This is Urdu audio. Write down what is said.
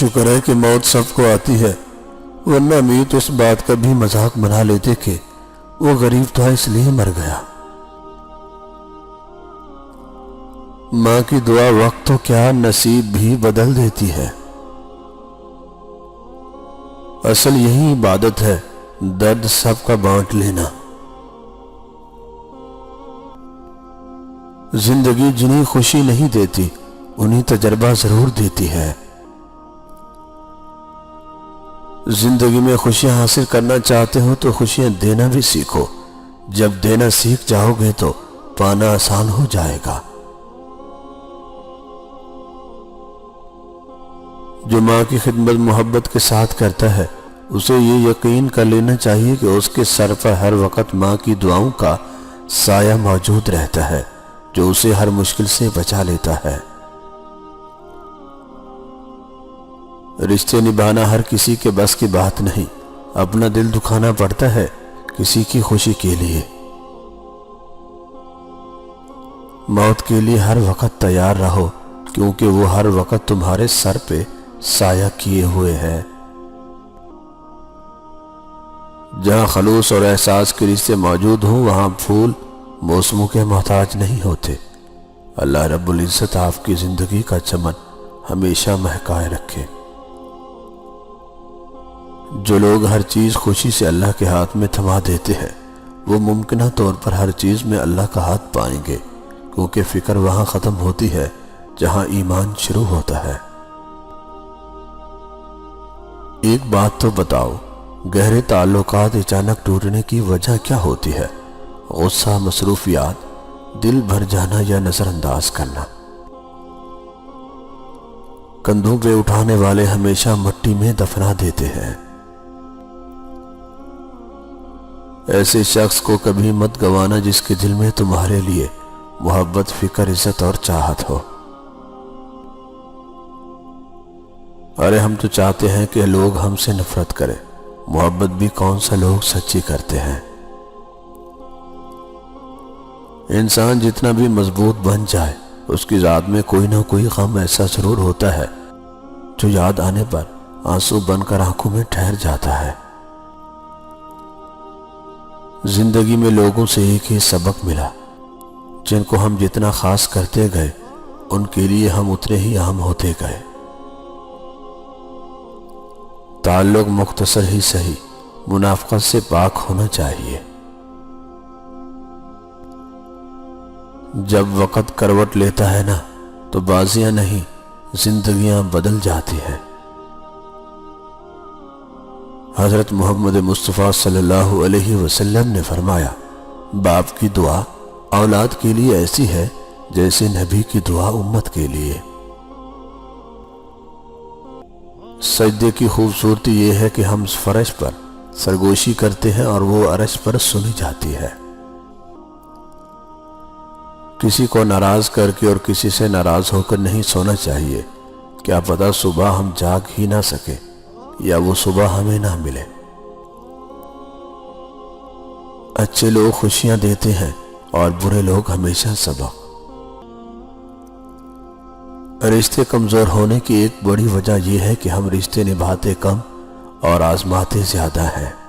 شکر ہے کہ موت سب کو آتی ہے، ورنہ امیر تو اس بات کا بھی مذاق بنا لیتے کہ وہ غریب تھا اس لیے مر گیا۔ ماں کی دعا وقت تو کیا نصیب بھی بدل دیتی ہے۔ اصل یہی عبادت ہے، درد سب کا بانٹ لینا۔ زندگی جنہیں خوشی نہیں دیتی انہیں تجربہ ضرور دیتی ہے۔ زندگی میں خوشیاں حاصل کرنا چاہتے ہو تو خوشیاں دینا بھی سیکھو، جب دینا سیکھ جاؤ گے تو پانا آسان ہو جائے گا۔ جو ماں کی خدمت محبت کے ساتھ کرتا ہے اسے یہ یقین کر لینا چاہیے کہ اس کے سر پر ہر وقت ماں کی دعاؤں کا سایہ موجود رہتا ہے جو اسے ہر مشکل سے بچا لیتا ہے۔ رشتے نبھانا ہر کسی کے بس کی بات نہیں، اپنا دل دکھانا پڑتا ہے کسی کی خوشی کے لیے۔ موت کے لیے ہر وقت تیار رہو، کیونکہ وہ ہر وقت تمہارے سر پہ سایہ کیے ہوئے ہے۔ جہاں خلوص اور احساس کے رشتے موجود ہوں وہاں پھول موسموں کے محتاج نہیں ہوتے۔ اللہ رب العزت آپ کی زندگی کا چمن ہمیشہ مہکائے رکھے۔ جو لوگ ہر چیز خوشی سے اللہ کے ہاتھ میں تھما دیتے ہیں وہ ممکنہ طور پر ہر چیز میں اللہ کا ہاتھ پائیں گے، کیونکہ فکر وہاں ختم ہوتی ہے جہاں ایمان شروع ہوتا ہے۔ ایک بات تو بتاؤ، گہرے تعلقات اچانک ٹوٹنے کی وجہ کیا ہوتی ہے؟ غصہ، مصروفیات، دل بھر جانا یا نظر انداز کرنا؟ کندھوں پہ اٹھانے والے ہمیشہ مٹی میں دفنا دیتے ہیں۔ ایسے شخص کو کبھی مت گوانا جس کے دل میں تمہارے لیے محبت، فکر، عزت اور چاہت ہو۔ ارے ہم تو چاہتے ہیں کہ لوگ ہم سے نفرت کریں، محبت بھی کون سا لوگ سچی کرتے ہیں۔ انسان جتنا بھی مضبوط بن جائے اس کی ذات میں کوئی نہ کوئی غم ایسا ضرور ہوتا ہے جو یاد آنے پر آنسو بن کر آنکھوں میں ٹھہر جاتا ہے۔ زندگی میں لوگوں سے ایک ہی سبق ملا، جن کو ہم جتنا خاص کرتے گئے ان کے لیے ہم اتنے ہی اہم ہوتے گئے۔ تعلق مختصر ہی صحیح منافقت سے پاک ہونا چاہیے۔ جب وقت کروٹ لیتا ہے نا تو بازیاں نہیں زندگیاں بدل جاتی ہیں۔ حضرت محمد مصطفیٰ صلی اللہ علیہ وسلم نے فرمایا، باپ کی دعا اولاد کے لیے ایسی ہے جیسے نبی کی دعا امت کے لیے۔ سجدے کی خوبصورتی یہ ہے کہ ہم فرش پر سرگوشی کرتے ہیں اور وہ عرش پر سنی جاتی ہے۔ کسی کو ناراض کر کے اور کسی سے ناراض ہو کر نہیں سونا چاہیے، کیا پتہ صبح ہم جاگ ہی نہ سکے یا وہ صبح ہمیں نہ ملے۔ اچھے لوگ خوشیاں دیتے ہیں اور برے لوگ ہمیشہ سبق۔ رشتے کمزور ہونے کی ایک بڑی وجہ یہ ہے کہ ہم رشتے نبھاتے کم اور آزماتے زیادہ ہیں۔